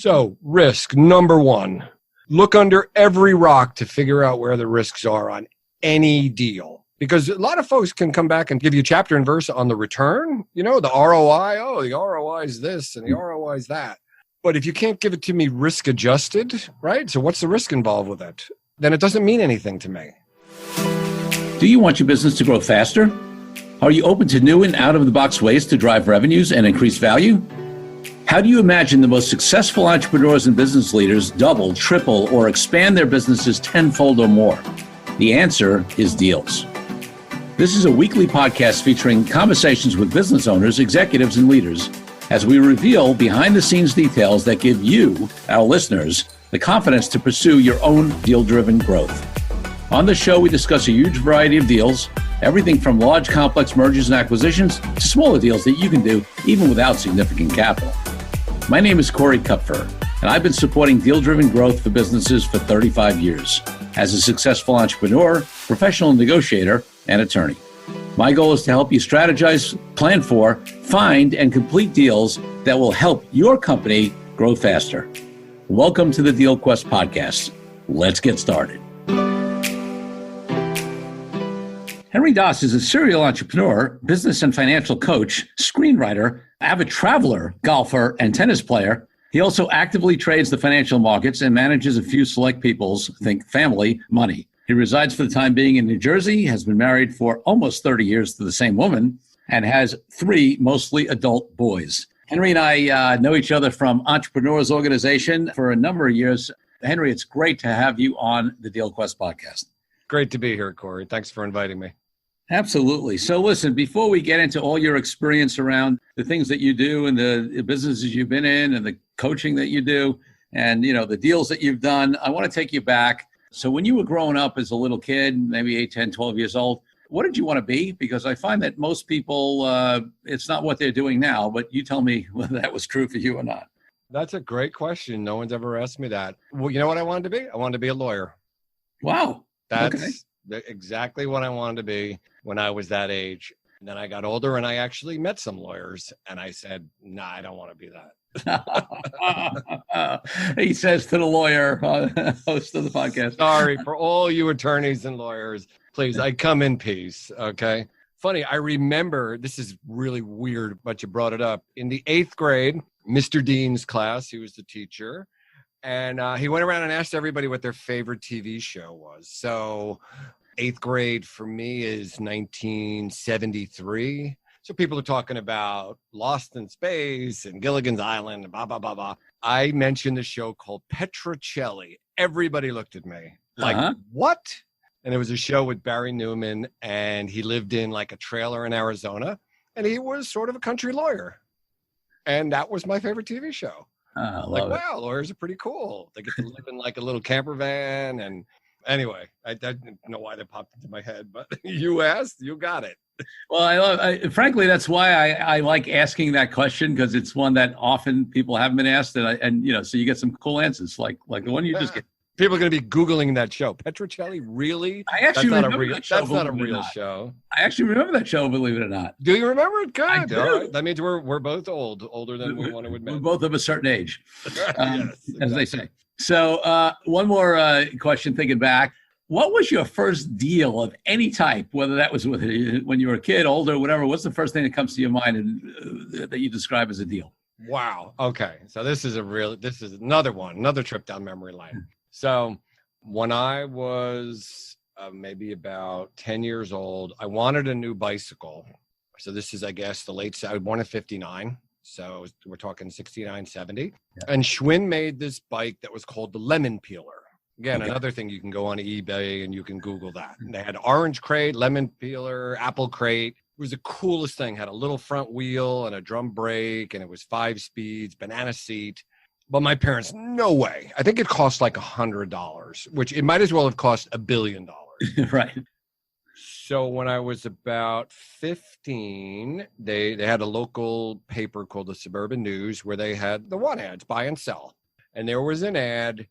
So risk, number one, look under every rock to figure out where the risks are on any deal. Because a lot of folks can come back and give you chapter and verse on the return, the ROI. Oh, the ROI is this and the ROI is that. But if you can't give it to me risk adjusted, right? So what's the risk involved with it? Then it doesn't mean anything to me. Do you want your business to grow faster? Are you open to new and out-of-the-box ways to drive revenues and increase value? How do you imagine the most successful entrepreneurs and business leaders double, triple, or expand their businesses tenfold or more? The answer is deals. This is a weekly podcast featuring conversations with business owners, executives, and leaders as we reveal behind-the-scenes details that give you, our listeners, the confidence to pursue your own deal-driven growth. On the show, we discuss a huge variety of deals, everything from large, complex mergers and acquisitions to smaller deals that you can do even without significant capital. My name is Corey Kupfer, and I've been supporting deal-driven growth for businesses for 35 years as a successful entrepreneur, professional negotiator, and attorney. My goal is to help you strategize, plan for, find, and complete deals that will help your company grow faster. Welcome to the Deal Quest podcast. Let's get started. Henry Daas is a serial entrepreneur, business and financial coach, screenwriter, avid traveler, golfer, and tennis player. He also actively trades the financial markets and manages a few select people's, think family, money. He resides for the time being in New Jersey, has been married for almost 30 years to the same woman, and has 3 mostly adult boys. Henry and I know each other from Entrepreneurs Organization for a number of years. Henry, it's great to have you on the Deal Quest podcast. Great to be here, Corey. Thanks for inviting me. Absolutely. So listen, before we get into all your experience around the things that you do and the businesses you've been in and the coaching that you do and, the deals that you've done, I want to take you back. So when you were growing up as a little kid, maybe 8, 10, 12 years old, what did you want to be? Because I find that most people, it's not what they're doing now, but you tell me whether that was true for you or not. That's a great question. No one's ever asked me that. Well, you know what I wanted to be? I wanted to be a lawyer. Wow. That's exactly what I wanted to be when I was that age. And then I got older and I actually met some lawyers and I said, nah, I don't want to be that. He says to the lawyer, host of the podcast. Sorry for all you attorneys and lawyers. Please, I come in peace. Okay. Funny, I remember, this is really weird, but you brought it up. In the 8th grade, Mr. Dean's class, he was the teacher. And he went around and asked everybody what their favorite TV show was. So 8th grade for me is 1973. So people are talking about Lost in Space and Gilligan's Island and blah, blah, blah, blah. I mentioned the show called Petrocelli. Everybody looked at me like, what? And it was a show with Barry Newman, and he lived in like a trailer in Arizona, and he was sort of a country lawyer. And that was my favorite TV show. Wow, lawyers are pretty cool. They get to live in like a little camper van. And anyway, I didn't know why that popped into my head, but you asked, you got it. Well, frankly, that's why I like asking that question, because it's one that often people haven't been asked, and so you get some cool answers like the one you just gave. People are going to be Googling that show. Petrocelli, really? I actually remember that show. That's not a real show. I actually remember that show, believe it or not. Do you remember it? Good. I do. Right. That means we're both older than we want to admit. We're both of a certain age, Yes, exactly. as they say. So one more question, thinking back. What was your first deal of any type, whether that was when you were a kid, older, whatever? What's the first thing that comes to your mind that you describe as a deal? Wow. Okay. So this is another trip down memory lane. So when I was maybe about 10 years old, I wanted a new bicycle. So this is, I guess, I was born in 59. So we're talking 69, 70. Yeah. And Schwinn made this bike that was called the Lemon Peeler. Again, Another thing, you can go on eBay and you can Google that. And they had orange crate, lemon peeler, apple crate. It was the coolest thing. Had a little front wheel and a drum brake, and it was 5 speeds, banana seat. But my parents, no way. I think it cost like $100, which it might as well have cost $1 billion. Right. So when I was about 15, they had a local paper called the Suburban News where they had the want ads, buy and sell. And there was an ad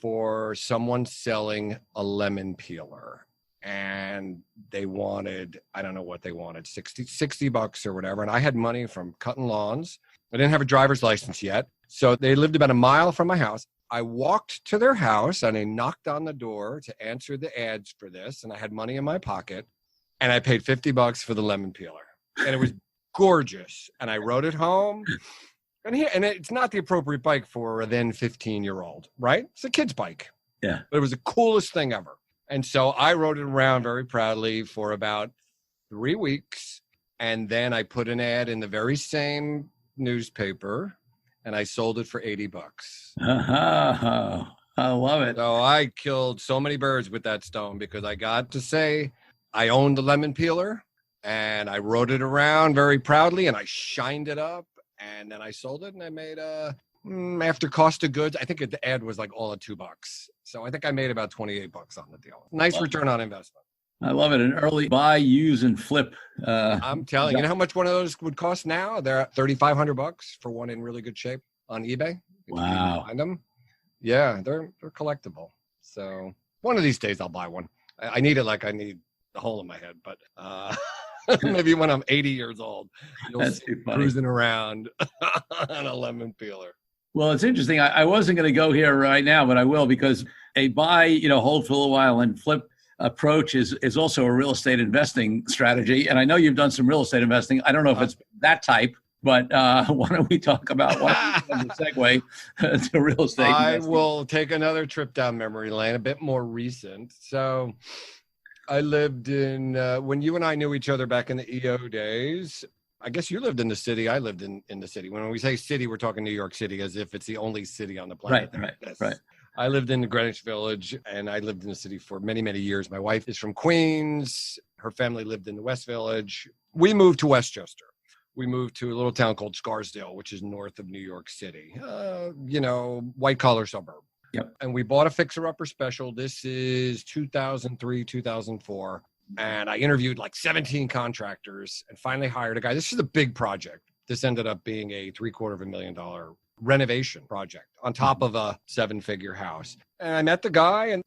for someone selling a lemon peeler. And they wanted, I don't know what they wanted, $60 or whatever. And I had money from cutting lawns. I didn't have a driver's license yet. So they lived about a mile from my house. I walked to their house and I knocked on the door to answer the ads for this. And I had money in my pocket and I paid $50 for the lemon peeler. And it was gorgeous. And I rode it home. And it's not the appropriate bike for a then 15-year-old, right? It's a kid's bike. Yeah. But it was the coolest thing ever. And so I rode it around very proudly for about 3 weeks. And then I put an ad in the very same newspaper and I sold it for $80. I love it. So I killed so many birds with that stone because I got to say I owned the lemon peeler and I rode it around very proudly and I shined it up and then I sold it and I made after cost of goods, I think the ad was like all at $2. So I think I made about $28 on the deal. Nice return on investment. I love it. An early buy, use, and flip. I'm telling you, know how much one of those would cost now? They're at $3,500 for one in really good shape on eBay. Wow. Find them. Yeah, they're collectible. So one of these days I'll buy one. I need it like I need the hole in my head, but maybe when I'm 80 years old, you'll see me cruising around on a lemon peeler. Well, it's interesting. I wasn't going to go here right now, but I will because a buy, hold for a little while and flip approach is also a real estate investing strategy. And I know you've done some real estate investing. I don't know if it's that type, but why don't we talk about what the segue to real estate investing? I will take another trip down memory lane, a bit more recent. So I lived in, when you and I knew each other back in the EO days, I guess you lived in the city. I lived in the city. When we say city, we're talking New York City as if it's the only city on the planet. Right. I lived in the Greenwich Village and I lived in the city for many, many years. My wife is from Queens. Her family lived in the West Village. We moved to Westchester. We moved to a little town called Scarsdale, which is north of New York City, white collar suburb. Yep. And we bought a fixer-upper special. This is 2003, 2004. And I interviewed like 17 contractors and finally hired a guy. This is a big project. This ended up being a $750,000 renovation project on top of a 7-figure house. And I met the guy and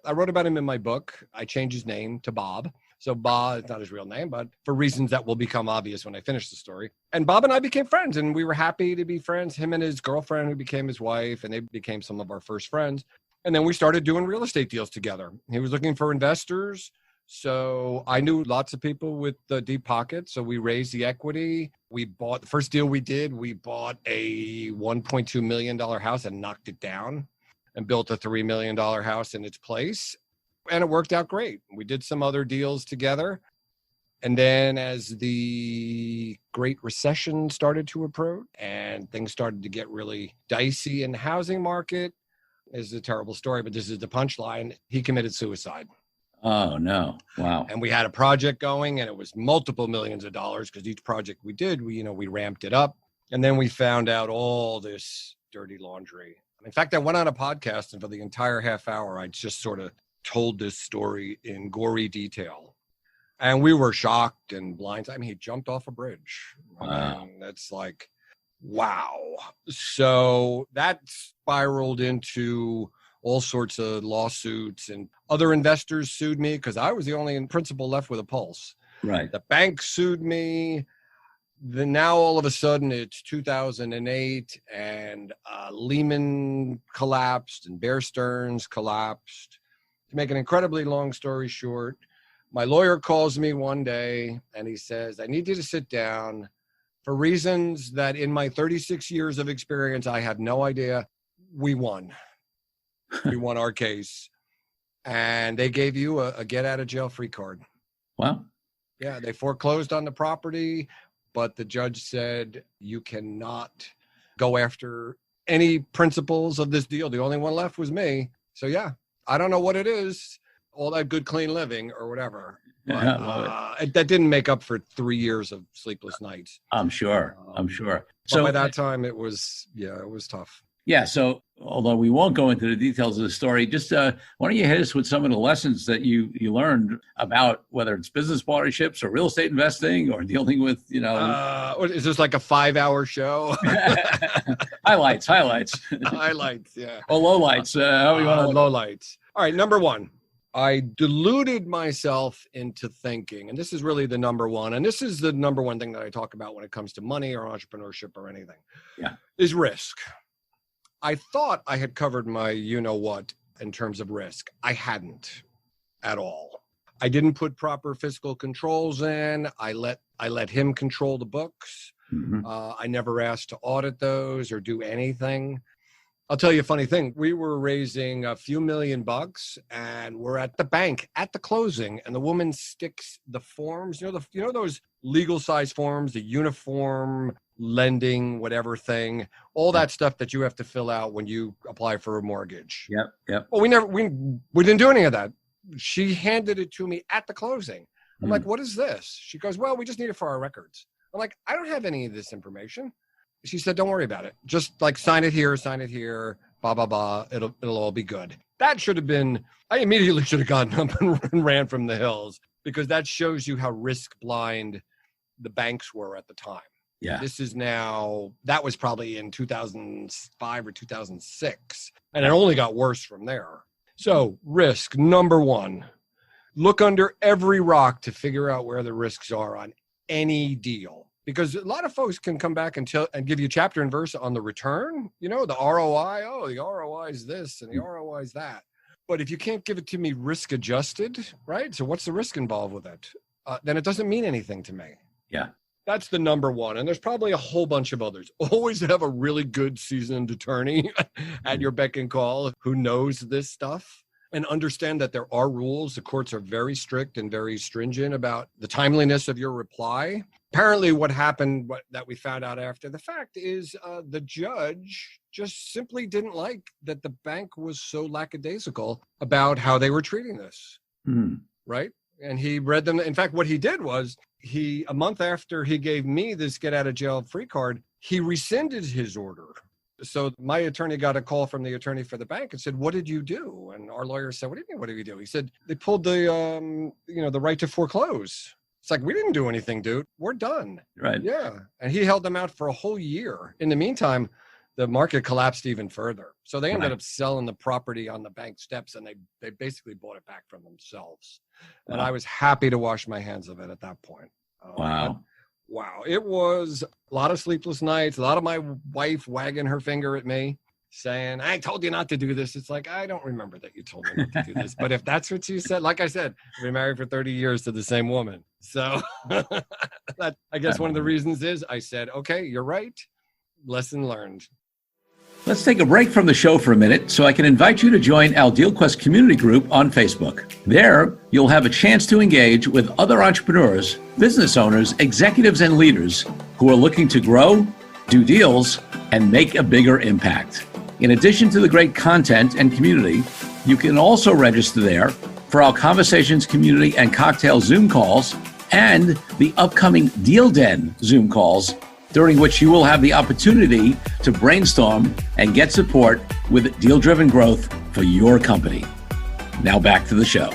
I wrote about him in my book. I changed his name to Bob. So Bob is not his real name, but for reasons that will become obvious when I finish the story. And Bob and I became friends and we were happy to be friends. Him and his girlfriend who became his wife, and they became some of our first friends. And then we started doing real estate deals together. He was looking for investors. So I knew lots of people with deep pockets. So we raised the equity. The first deal we did, we bought a $1.2 million house and knocked it down and built a $3 million house in its place. And it worked out great. We did some other deals together. And then as the Great Recession started to approach and things started to get really dicey in the housing market, this is a terrible story, but this is the punchline. He committed suicide. Oh, no. Wow. And we had a project going and it was multiple millions of dollars because each project we did, we ramped it up. And then we found out all this dirty laundry. In fact, I went on a podcast and for the entire half hour, I just sort of told this story in gory detail. And we were shocked and blindsided. I mean, he jumped off a bridge. Wow. That's like, wow. So that spiraled into all sorts of lawsuits, and other investors sued me because I was the only principal left with a pulse. Right. The bank sued me. Then now all of a sudden it's 2008 and Lehman collapsed and Bear Stearns collapsed. To make an incredibly long story short, my lawyer calls me one day and he says, I need you to sit down for reasons that in my 36 years of experience, I have no idea. We won. We won our case. And they gave you a get out of jail free card. Wow. Yeah, they foreclosed on the property, but the judge said you cannot go after any principles of this deal. The only one left was me. So yeah, I don't know what it is, all that good, clean living or whatever. But, that didn't make up for 3 years of sleepless nights. I'm sure. So by that time it was tough. Yeah. So although we won't go into the details of the story, just why don't you hit us with some of the lessons that you learned about whether it's business partnerships or real estate investing or dealing with, is this like a 5-hour show? Highlights. Highlights. Yeah. Or lowlights. Lowlights. All right. Number one, I deluded myself into thinking, and this is really the number one, and this is the number one thing that I talk about when it comes to money or entrepreneurship or anything, is risk. I thought I had covered my you-know-what in terms of risk. I hadn't at all. I didn't put proper fiscal controls in. I let him control the books. Mm-hmm. I never asked to audit those or do anything. I'll tell you a funny thing. We were raising a few $1,000,000 and we're at the bank at the closing, and the woman sticks the forms, you know those legal size forms, the uniform lending, whatever thing, all that stuff that you have to fill out when you apply for a mortgage. Yep. Well, we didn't do any of that. She handed it to me at the closing. I'm like, what is this? She goes, well, we just need it for our records. I'm like, I don't have any of this information. She said, don't worry about it. Just like sign it here, blah, blah, blah. It'll all be good. That should have been, I immediately should have gotten up and ran from the hills, because that shows you how risk blind the banks were at the time. Yeah. This is now, that was probably in 2005 or 2006. And it only got worse from there. So risk, number one, look under every rock to figure out where the risks are on any deal. Because a lot of folks can come back and give you chapter and verse on the return, the ROI. Oh, the ROI is this and the ROI is that. But if you can't give it to me risk adjusted, right? So what's the risk involved with it? Then it doesn't mean anything to me. Yeah. That's the number one. And there's probably a whole bunch of others. Always have a really good seasoned attorney at your beck and call who knows this stuff. And understand that there are rules. The courts are very strict and very stringent about the timeliness of your reply. Apparently what happened, that we found out after the fact, is the judge just simply didn't like that the bank was so lackadaisical about how they were treating this, right? And he read them. In fact, what he did was, a month after he gave me this get out of jail free card, he rescinded his order. So my attorney got a call from the attorney for the bank and said, what did you do? And our lawyer said, what do you mean, what did we do? He said, they pulled the right to foreclose. It's like, we didn't do anything, dude. We're done. Right. Yeah. And he held them out for a whole year. In the meantime, the market collapsed even further. So they ended up selling the property on the bank steps, and they basically bought it back from themselves. Wow. And I was happy to wash my hands of it at that point. Wow. It was a lot of sleepless nights, a lot of my wife wagging her finger at me, saying, I told you not to do this. It's like, I don't remember that you told me not to do this. But if that's what you said, like I said, I've been married for 30 years to the same woman. So that, I guess one of the reasons is I said, okay, you're right. Lesson learned. Let's take a break from the show for a minute so I can invite you to join our DealQuest community group on Facebook. There, you'll have a chance to engage with other entrepreneurs, business owners, executives, and leaders who are looking to grow, do deals, and make a bigger impact. In addition to the great content and community, you can also register there for our Conversations community and cocktail Zoom calls and the upcoming Deal Den Zoom calls, during which you will have the opportunity to brainstorm and get support with deal-driven growth for your company. Now back to the show.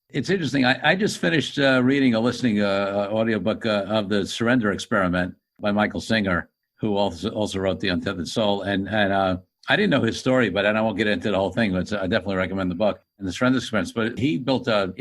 It's interesting. I just finished reading or listening audiobook of The Surrender Experiment by Michael Singer, who also wrote The Untethered Soul. And I didn't know his story, but I won't get into the whole thing, but I definitely recommend the book and The Surrender Experiment. But he built a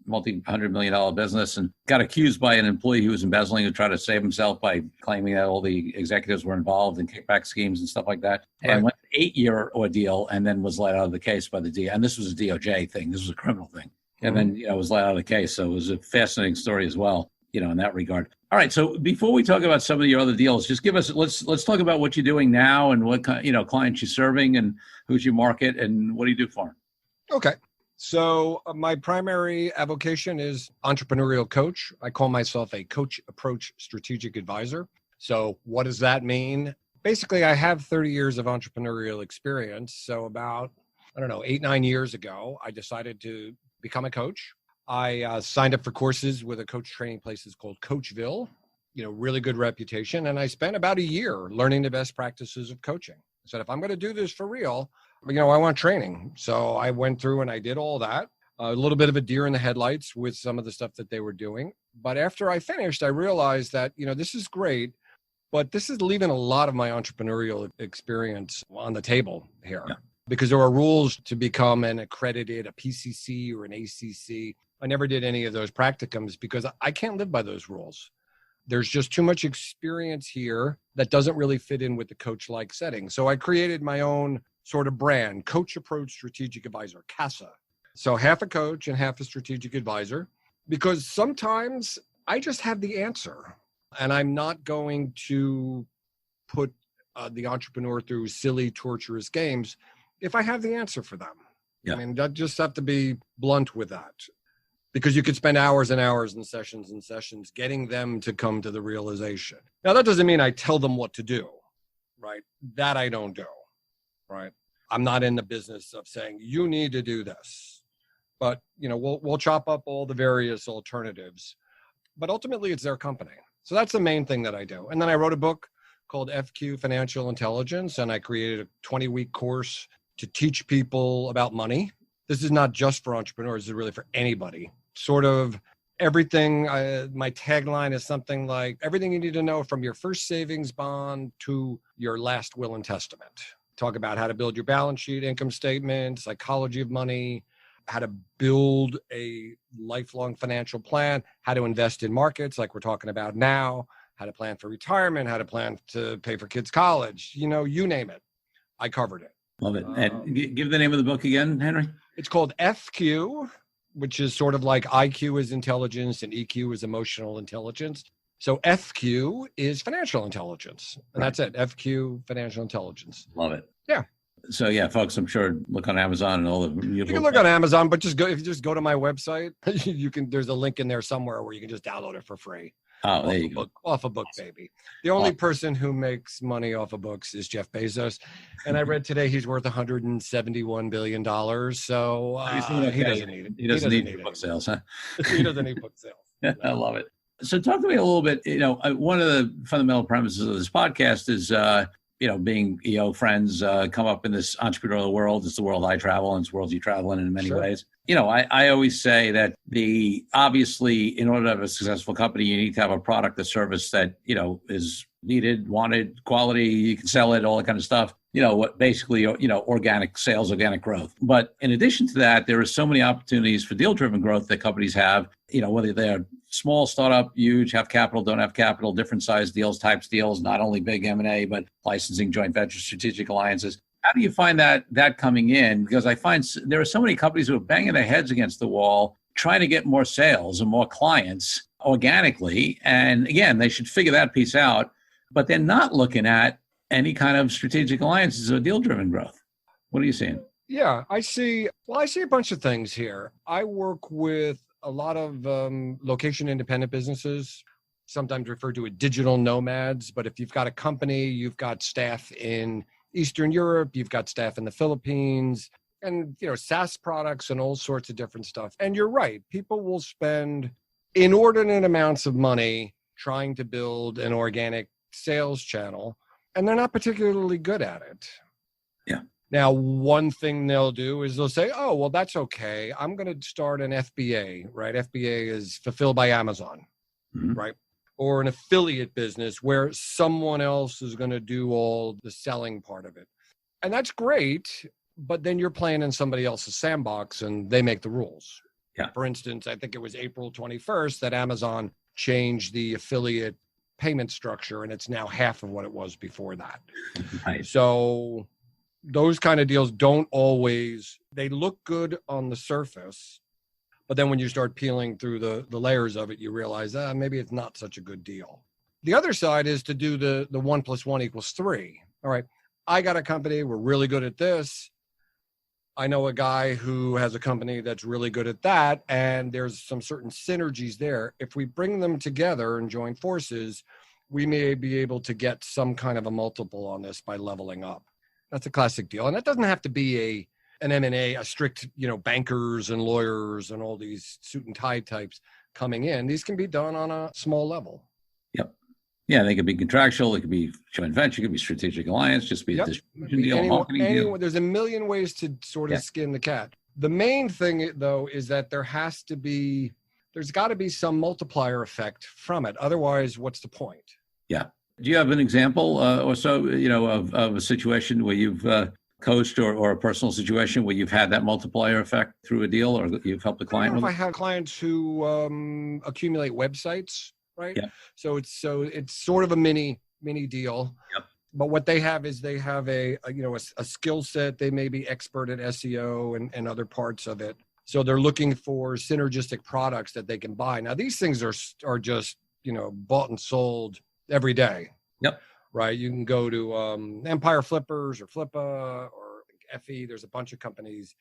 multi-$100-million business and got accused by an employee who was embezzling, who tried to save himself by claiming that all the executives were involved in kickback schemes and stuff like that. Right. And went an 8-year ordeal and then was let out of the case by the DA. And this was a DOJ thing. This was a criminal thing. And then was let out of the case. So it was a fascinating story as well, in that regard. All right. So before we talk about some of your other deals, just give us, let's talk about what you're doing now and what clients you're serving and who's your market and what do you do for them? Okay. So my primary avocation is entrepreneurial coach. I call myself a coach approach strategic advisor. So what does that mean? Basically, I have 30 years of entrepreneurial experience. So about, 8-9 years ago, I decided to become a coach. I signed up for courses with a coach training place called Coachville, really good reputation. And I spent about a year learning the best practices of coaching. I said, if I'm going to do this for real, I want training. So I went through and I did all that. A little bit of a deer in the headlights with some of the stuff that they were doing. But after I finished, I realized that, this is great, but this is leaving a lot of my entrepreneurial experience on the table here. Yeah. because there are rules to become a PCC or an ACC. I never did any of those practicums because I can't live by those rules. There's just too much experience here that doesn't really fit in with the coach-like setting. So I created my own sort of brand, Coach Approach Strategic Advisor, CASA. So half a coach and half a strategic advisor, because sometimes I just have the answer and I'm not going to put the entrepreneur through silly, torturous games if I have the answer for them. Yeah. I mean, I just have to be blunt with that, because you could spend hours and hours and sessions getting them to come to the realization. Now, that doesn't mean I tell them what to do, right? That I don't do, right? I'm not in the business of saying, you need to do this. But, we'll chop up all the various alternatives. But ultimately, it's their company. So that's the main thing that I do. And then I wrote a book called FQ Financial Intelligence, and I created a 20-week course to teach people about money. This is not just for entrepreneurs. This is really for anybody. Sort of everything. My tagline is something like everything you need to know from your first savings bond to your last will and testament. Talk about how to build your balance sheet, income statement, psychology of money, how to build a lifelong financial plan, how to invest in markets like we're talking about now, how to plan for retirement, how to plan to pay for kids' college, you name it. I covered it. Love it. And give the name of the book again, Henry. It's called FQ, which is sort of like IQ is intelligence and EQ is emotional intelligence. So FQ is financial intelligence. And That's it. FQ, financial intelligence. Love it. Yeah. So yeah, folks, I'm sure look on Amazon and all the. You can look on Amazon, but if you just go to my website, there's a link in there somewhere where you can just download it for free. Oh, there you go. Off a book, baby. The only person who makes money off of books is Jeff Bezos. And I read today he's worth $171 billion. So he doesn't need it. He doesn't need book sales, huh? He doesn't need book sales. I love it. So talk to me a little bit, one of the fundamental premises of this podcast is, being EO friends, come up in this entrepreneurial world. It's the world I travel and it's the world you travel in many ways. I always say that obviously in order to have a successful company, you need to have a product or service that, is needed, wanted, quality, you can sell it, all that kind of stuff. Organic sales, organic growth. But in addition to that, there are so many opportunities for deal-driven growth that companies have, whether they're small, startup, huge, have capital, don't have capital, different size deals, types deals, not only big M&A, but licensing, joint ventures, strategic alliances. How do you find that coming in? Because I find there are so many companies who are banging their heads against the wall, trying to get more sales and more clients organically. And again, they should figure that piece out, but they're not looking at any kind of strategic alliances or deal-driven growth. What are you seeing? Yeah, I see a bunch of things here. I work with a lot of location-independent businesses, sometimes referred to as digital nomads. But if you've got a company, you've got staff in Eastern Europe, you've got staff in the Philippines, and SaaS products and all sorts of different stuff. And you're right, people will spend inordinate amounts of money trying to build an organic sales channel, and they're not particularly good at it. Yeah. Now, one thing they'll do is they'll say, oh, well, that's okay. I'm going to start an FBA, right? FBA is Fulfilled by Amazon, right? Or an affiliate business where someone else is going to do all the selling part of it. And that's great, but then you're playing in somebody else's sandbox and they make the rules. Yeah. For instance, I think it was April 21st that Amazon changed the affiliate payment structure, and it's now half of what it was before that. Right. So those kind of deals they look good on the surface, but then when you start peeling through the layers of it, you realize maybe it's not such a good deal. The other side is to do the 1 + 1 = 3. All right, I got a company, we're really good at this. I know a guy who has a company that's really good at that, and there's some certain synergies there. If we bring them together and join forces, we may be able to get some kind of a multiple on this by leveling up. That's a classic deal. And that doesn't have to be an M&A, a strict, bankers and lawyers and all these suit and tie types coming in. These can be done on a small level. Yep. Yeah, they could be contractual, it could be joint venture, it could be strategic alliance, just be a distribution deal, marketing deal. There's a million ways to sort of skin the cat. The main thing, though, is that there's got to be some multiplier effect from it. Otherwise, what's the point? Yeah. Do you have an example or so, of a situation where you've coached or a personal situation where you've had that multiplier effect through a deal, or you've helped a client with I it? have clients who accumulate websites, right? Yeah. So it's sort of a mini deal. Yep. But what they have is they have a skill set. They may be expert at SEO and other parts of it. So they're looking for synergistic products that they can buy. Now, these things are just, bought and sold every day. Yep. Right. You can go to Empire Flippers or Flippa or FE. There's a bunch of companies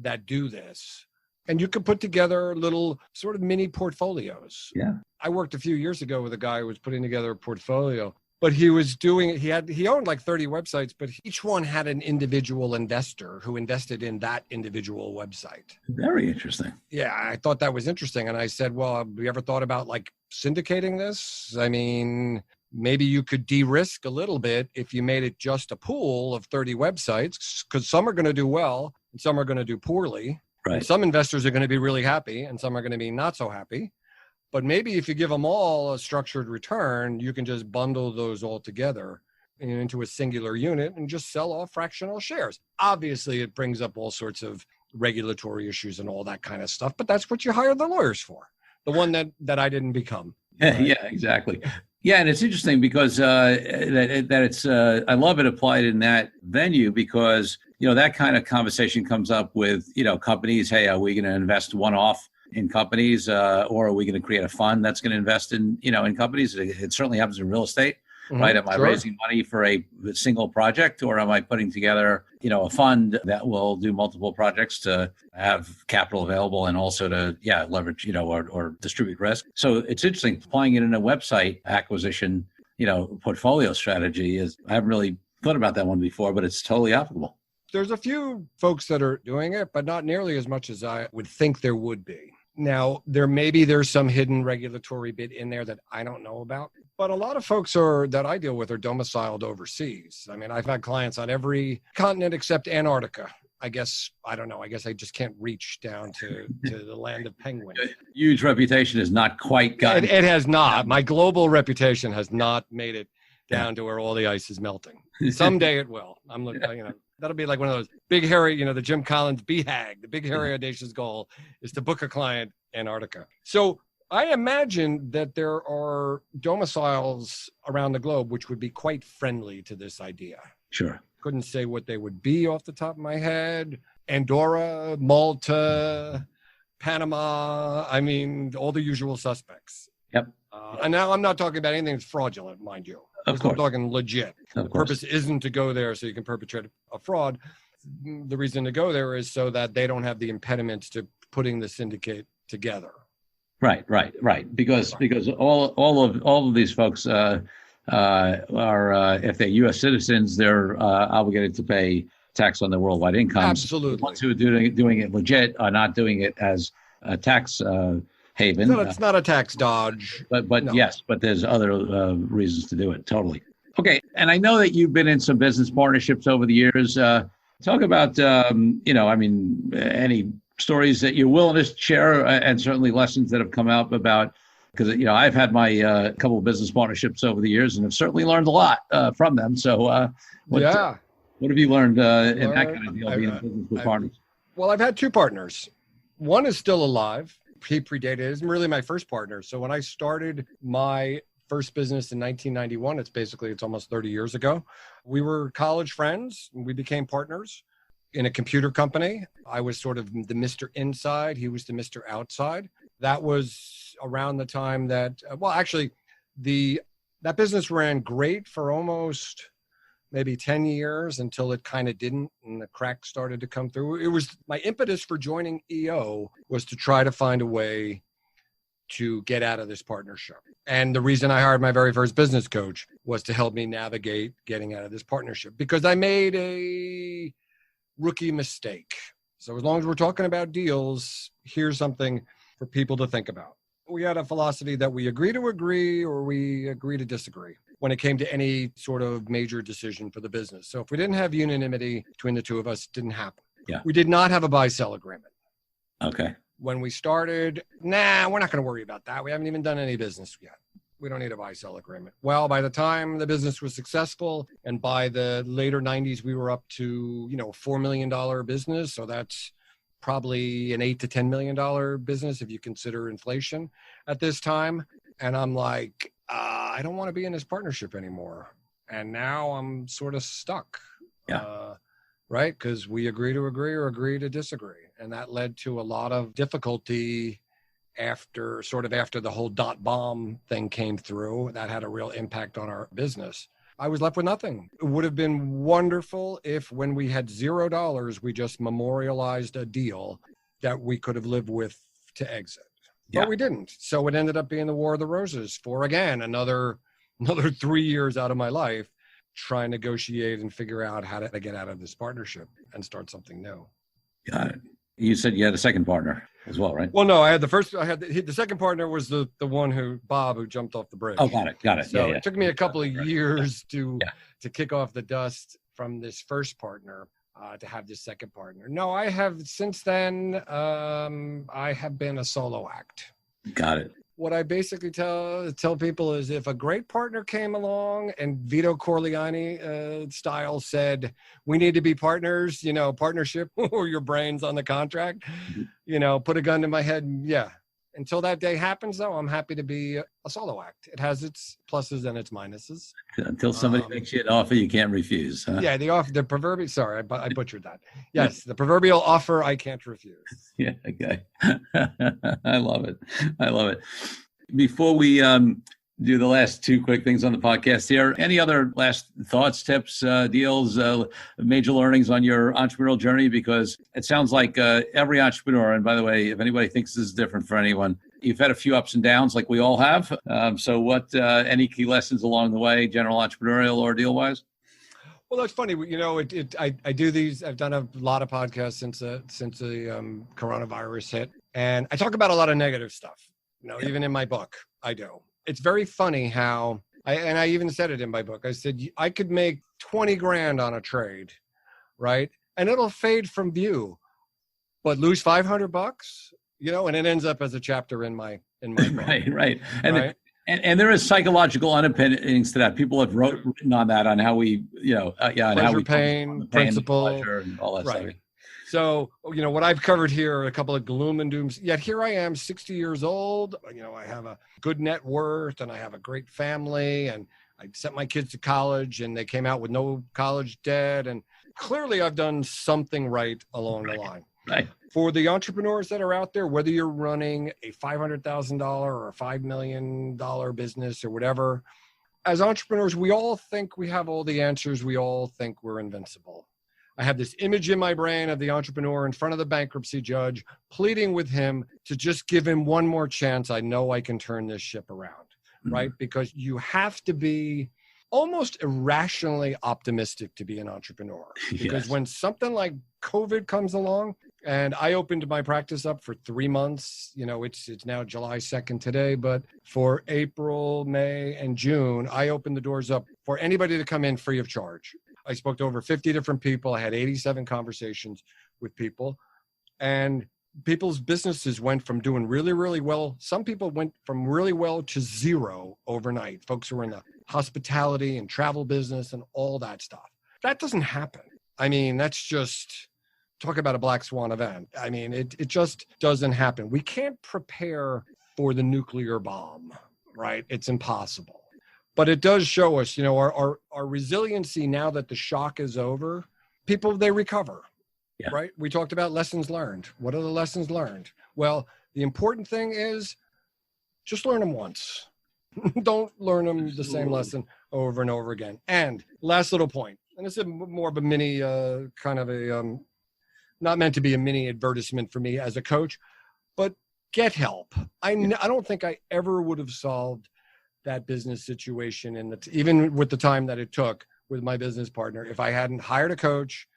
that do this. And you can put together little sort of mini portfolios. Yeah. I worked a few years ago with a guy who was putting together a portfolio, but he was doing it. He owned like 30 websites, but each one had an individual investor who invested in that individual website. Very interesting. Yeah, I thought that was interesting. And I said, well, have you ever thought about like syndicating this? I mean, maybe you could de-risk a little bit if you made it just a pool of 30 websites, because some are going to do well and some are going to do poorly. Right. And some investors are going to be really happy and some are going to be not so happy. But maybe if you give them all a structured return, you can just bundle those all together into a singular unit and just sell off fractional shares. Obviously, it brings up all sorts of regulatory issues and all that kind of stuff, but that's what you hire the lawyers for. The one that I didn't become. Right? Right? Yeah, exactly. Yeah, and it's interesting because I love it applied in that venue because, that kind of conversation comes up with, companies. Hey, are we going to invest one-off in companies, or are we going to create a fund that's going to invest in companies? It certainly happens in real estate, right? Am I raising money for a single project, or am I putting together, a fund that will do multiple projects to have capital available and also to, leverage, or distribute risk? So it's interesting applying it in a website acquisition, portfolio strategy I haven't really thought about that one before, but it's totally applicable. There's a few folks that are doing it, but not nearly as much as I would think there would be. Now, there's some hidden regulatory bit in there that I don't know about, but a lot of folks that I deal with are domiciled overseas. I mean, I've had clients on every continent except Antarctica. I guess I just can't reach down to the land of penguins. Huge reputation has not quite gotten. It has not. My global reputation has not made it down to where all the ice is melting. Someday it will. I'm looking, that'll be like one of those big, hairy, the Jim Collins BHAG. The big, hairy, audacious goal is to book a client Antarctica. So I imagine that there are domiciles around the globe which would be quite friendly to this idea. Sure. Couldn't say what they would be off the top of my head. Andorra, Malta, Panama. I mean, all the usual suspects. Yep. And now I'm not talking about anything that's fraudulent, mind you. Of course. I'm talking legit. The purpose isn't to go there so you can perpetrate a fraud. The reason to go there is so that they don't have the impediments to putting the syndicate together. Right. Because all of these folks are if they're U.S. citizens, they're obligated to pay tax on their worldwide income. Absolutely. The ones who are doing it legit are not doing it as a tax haven. It's not a tax dodge. But no. Yes, but there's other reasons to do it. Totally. Okay. And I know that you've been in some business partnerships over the years. Talk about, any stories that you're willing to share and certainly lessons that have come out about, because, I've had my couple of business partnerships over the years and have certainly learned a lot from them. So what have you learned in that kind of deal, being in business with partners? Well, I've had two partners. One is still alive. He predated. It isn't really my first partner. So when I started my first business in 1991, it's almost 30 years ago. We were college friends. And we became partners in a computer company. I was sort of the Mr. Inside. He was the Mr. Outside. That was around the time that, that business ran great for almost maybe 10 years until it kind of didn't, and the cracks started to come through. It was my impetus for joining EO was to try to find a way to get out of this partnership. And the reason I hired my very first business coach was to help me navigate getting out of this partnership, because I made a rookie mistake. So as long as we're talking about deals, here's something for people to think about. We had a philosophy that we agree to agree or we agree to disagree when it came to any sort of major decision for the business. So if we didn't have unanimity between the two of us, it didn't happen. Yeah. We did not have a buy-sell agreement. Okay. When we started, we're not going to worry about that. We haven't even done any business yet. We don't need a buy-sell agreement. Well, by the time the business was successful, and by the later 90s, we were up to, $4 million business. So that's probably an $8 to $10 million business if you consider inflation at this time. And I'm like, I don't want to be in this partnership anymore. And now I'm sort of stuck. Yeah. Right? Because we agree to agree or agree to disagree. And that led to a lot of difficulty after the whole dot bomb thing came through. That had a real impact on our business. I was left with nothing. It would have been wonderful if when we had $0, we just memorialized a deal that we could have lived with to exit. Yeah. But we didn't. So it ended up being the War of the Roses for, again, another 3 years out of my life, trying to negotiate and figure out how to get out of this partnership and start something new. Got it. You said you had a second partner as well, right? Well, no, I had the second partner was the one Bob, who jumped off the bridge. Oh, got it. So yeah. it took me a couple of years to Yeah. kick off the dust from this first partner to have this second partner. No, I have since then, I have been a solo act. Got it. What I basically tell people is, if a great partner came along and Vito Corleone style said, we need to be partners, partnership, or your brain's on the contract, put a gun to my head. Yeah. Until that day happens, though, I'm happy to be a solo act. It has its pluses and its minuses. Until somebody makes you an offer you can't refuse. Huh? Yeah, the proverbial, sorry, I butchered that. Yes, the proverbial offer I can't refuse. Yeah, okay. I love it. Before we do the last two quick things on the podcast here, any other last thoughts, tips, deals, major learnings on your entrepreneurial journey? Because it sounds like every entrepreneur, and by the way, if anybody thinks this is different for anyone, you've had a few ups and downs like we all have. So what, any key lessons along the way, general entrepreneurial or deal wise? Well, that's funny. I do these. I've done a lot of podcasts since the coronavirus hit, and I talk about a lot of negative stuff. Even in my book, I do. It's very funny how I even said it in my book. I said I could make 20 grand on a trade, right? And it'll fade from view, but lose $500, and it ends up as a chapter in my book. Right. And there is psychological underpinnings to that. People have written on that, on how we, pleasure, how we pain, principle, pleasure, and all that stuff. So, what I've covered here are a couple of gloom and dooms. Yet here I am, 60 years old. I have a good net worth, and I have a great family, and I sent my kids to college, and they came out with no college debt. And clearly I've done something right along the line. Right. For the entrepreneurs that are out there, whether you're running a $500,000 or a $5 million business or whatever, as entrepreneurs, we all think we have all the answers. We all think we're invincible. I have this image in my brain of the entrepreneur in front of the bankruptcy judge, pleading with him to just give him one more chance. I know I can turn this ship around, right? Because you have to be almost irrationally optimistic to be an entrepreneur. Because when something like COVID comes along, and I opened my practice up for 3 months, it's now July 2nd today, but for April, May, and June, I opened the doors up for anybody to come in free of charge. I spoke to over 50 different people. I had 87 conversations with people, and people's businesses went from doing really, really well. Some people went from really well to zero overnight. Folks who were in the hospitality and travel business and all that stuff. That doesn't happen. I mean, that's just, talk about a black swan event. I mean, it just doesn't happen. We can't prepare for the nuclear bomb, right? It's impossible. But it does show us, our resiliency now that the shock is over. People, they recover, right? We talked about lessons learned. What are the lessons learned? Well, the important thing is just learn them once. Don't learn them the same lesson over and over again. And last little point, and this is more of a mini, kind of a, not meant to be a mini advertisement for me as a coach, but get help. I don't think I ever would have solved that business situation, and even with the time that it took with my business partner, if I hadn't hired a coach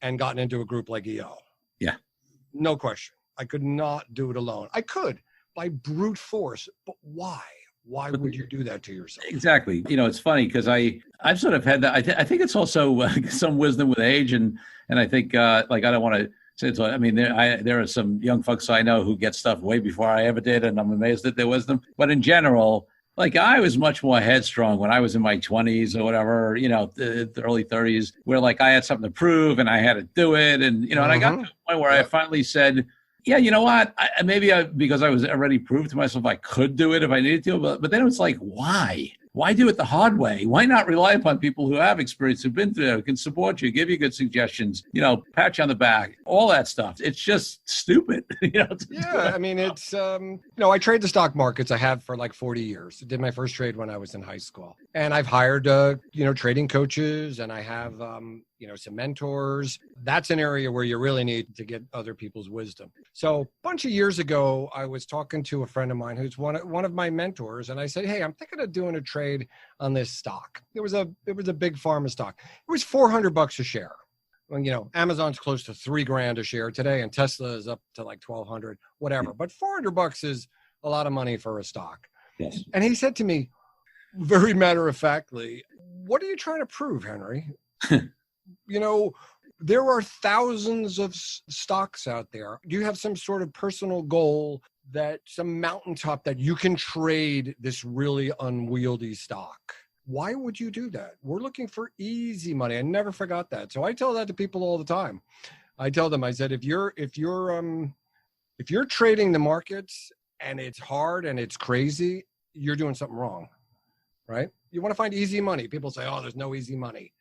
and gotten into a group like EO. Yeah. No question. I could not do it alone. I could by brute force, but why? Why would you do that to yourself? Exactly. It's funny because I've sort of had that. I think it's also some wisdom with age, and I think I don't want to say it's. I mean, there are some young folks I know who get stuff way before I ever did, and I'm amazed at their wisdom. But in general, Like I was much more headstrong when I was in my 20s or whatever, the early 30s, where like I had something to prove and I had to do it. And, and I got to the point where I finally said, yeah, you know what? Because I was already proved to myself I could do it if I needed to. But then it was like, why? Why do it the hard way? Why not rely upon people who have experience, who've been through it, can support you, give you good suggestions, pat you on the back, all that stuff. It's just stupid. Yeah, I mean, it's, I trade the stock markets. I have for like 40 years. I did my first trade when I was in high school. And I've hired, trading coaches, and I have, some mentors. That's an area where you really need to get other people's wisdom. So a bunch of years ago, I was talking to a friend of mine who's one of my mentors. And I said, hey, I'm thinking of doing a trade on this stock. It was a big pharma stock. It was $400 a share. When, Amazon's close to $3,000 a share today, and Tesla is up to like 1,200, whatever. But $400 is a lot of money for a stock. Yes. And he said to me, very matter-of-factly, what are you trying to prove, Henry? There are thousands of stocks out there. Do you have some sort of personal goal, some mountaintop that you can trade this really unwieldy stock? Why would you do that? We're looking for easy money. I never forgot that. So I tell that to people all the time. I tell them, I said, if you're trading the markets and it's hard and it's crazy, you're doing something wrong, right? You want to find easy money. People say, oh, there's no easy money.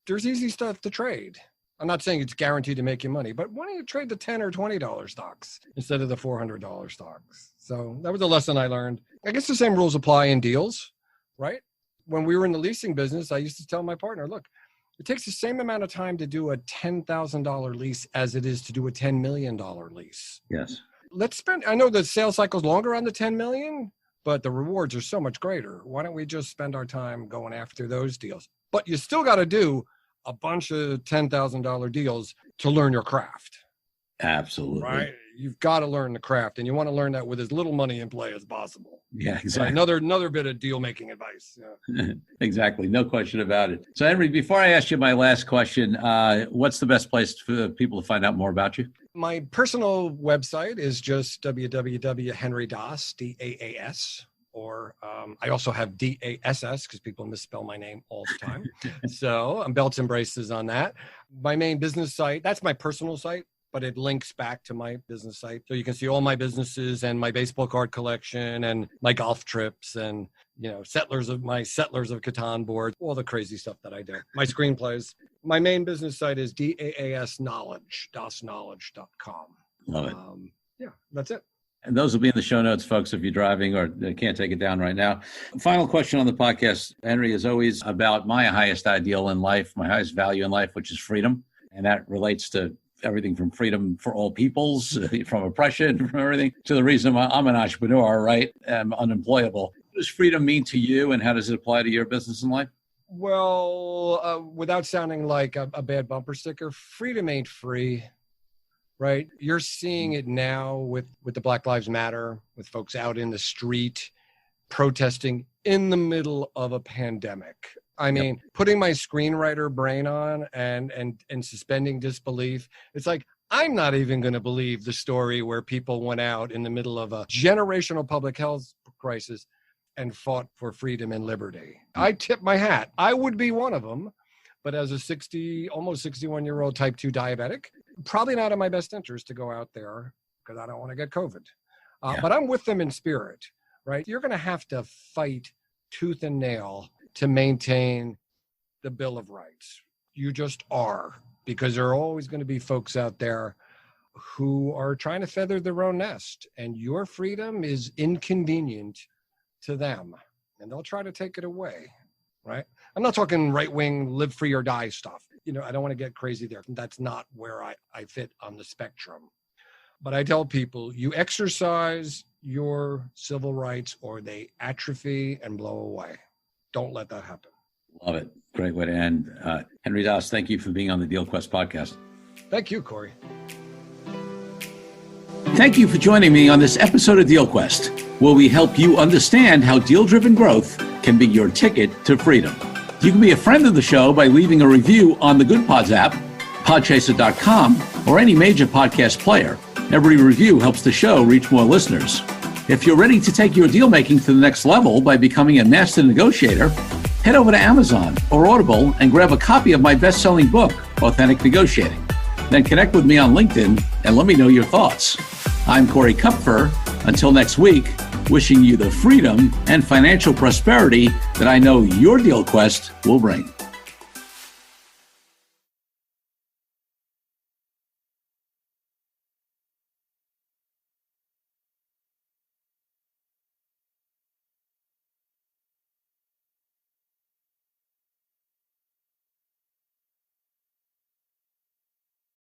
There's easy stuff to trade. I'm not saying it's guaranteed to make you money, but why don't you trade the $10 or $20 stocks instead of the $400 stocks? So that was a lesson I learned. I guess the same rules apply in deals, right? When we were in the leasing business, I used to tell my partner, look, it takes the same amount of time to do a $10,000 lease as it is to do a $10 million lease. Yes. I know the sales cycle is longer on the 10 million, but the rewards are so much greater. Why don't we just spend our time going after those deals? But you still got to do a bunch of $10,000 deals to learn your craft. Absolutely. Right? You've got to learn the craft, and you want to learn that with as little money in play as possible. Yeah, exactly. So another bit of deal-making advice. Yeah. Exactly. No question about it. So, Henry, before I ask you my last question, what's the best place for people to find out more about you? My personal website is just www.henrydaas, D-A-A-S, or I also have D-A-S-S because people misspell my name all the time. So I'm belts and braces on that. My main business site, that's my personal site, but it links back to my business site. So you can see all my businesses and my baseball card collection and my golf trips and, Settlers of Catan board, all the crazy stuff that I do. My screenplays. My main business site is DAAS Knowledge, dasknowledge.com. Love it. Yeah, that's it. And those will be in the show notes, folks, if you're driving or can't take it down right now. Final question on the podcast, Henry, is always about my highest ideal in life, my highest value in life, which is freedom. And that relates to everything from freedom for all peoples, from oppression, from everything, to the reason I'm an entrepreneur, right? I'm unemployable. What does freedom mean to you, and how does it apply to your business and life? Well, without sounding like a bad bumper sticker, freedom ain't free, right? You're seeing it now with the Black Lives Matter, with folks out in the street protesting in the middle of a pandemic. I mean, putting my screenwriter brain on and suspending disbelief, it's like, I'm not even going to believe the story where people went out in the middle of a generational public health crisis and fought for freedom and liberty. I tip my hat. I would be one of them, but as a almost 61-year-old type 2 diabetic, probably not in my best interest to go out there because I don't want to get COVID. But I'm with them in spirit, right? You're going to have to fight tooth and nail to maintain the Bill of Rights. You just are, because there are always going to be folks out there who are trying to feather their own nest, and your freedom is inconvenient to them, and they'll try to take it away, right? I'm not talking right-wing live free or die stuff. I don't want to get crazy there. That's not where I fit on the spectrum. But I tell people, you exercise your civil rights or they atrophy and blow away. Don't let that happen. Love it. Great way to end. Henry Daas, thank you for being on the DealQuest podcast. Thank you, Corey. Thank you for joining me on this episode of DealQuest, where we help you understand how deal-driven growth can be your ticket to freedom. You can be a friend of the show by leaving a review on the Good Pods app, podchaser.com, or any major podcast player. Every review helps the show reach more listeners. If you're ready to take your deal making to the next level by becoming a master negotiator, head over to Amazon or Audible and grab a copy of my best-selling book, Authentic Negotiating. Then connect with me on LinkedIn and let me know your thoughts. I'm Corey Kupfer. Until next week, wishing you the freedom and financial prosperity that I know your deal quest will bring.